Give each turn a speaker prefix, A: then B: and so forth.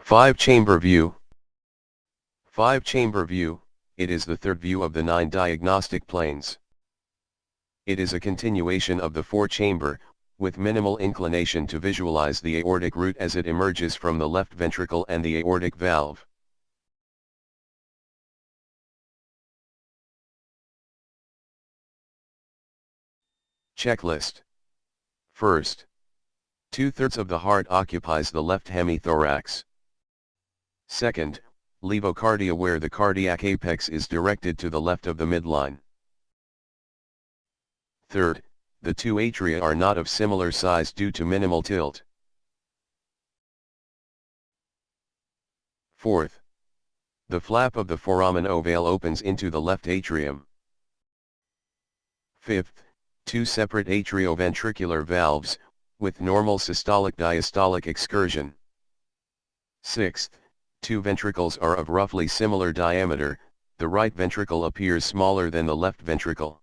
A: 5-chamber view. 5-chamber view, it is the third view of the 9 diagnostic planes. It is a continuation of the 4-chamber, with minimal inclination to visualize the aortic root as it emerges from the left ventricle and the aortic valve. Checklist. First, 2/3 of the heart occupies the left hemithorax. Second, levocardia, where the cardiac apex is directed to the left of the midline. Third, the 2 atria are not of similar size due to minimal tilt. Fourth, the flap of the foramen ovale opens into the left atrium. Fifth, 2 separate atrioventricular valves, with normal systolic-diastolic excursion. Sixth, 2 ventricles are of roughly similar diameter, the right ventricle appears smaller than the left ventricle.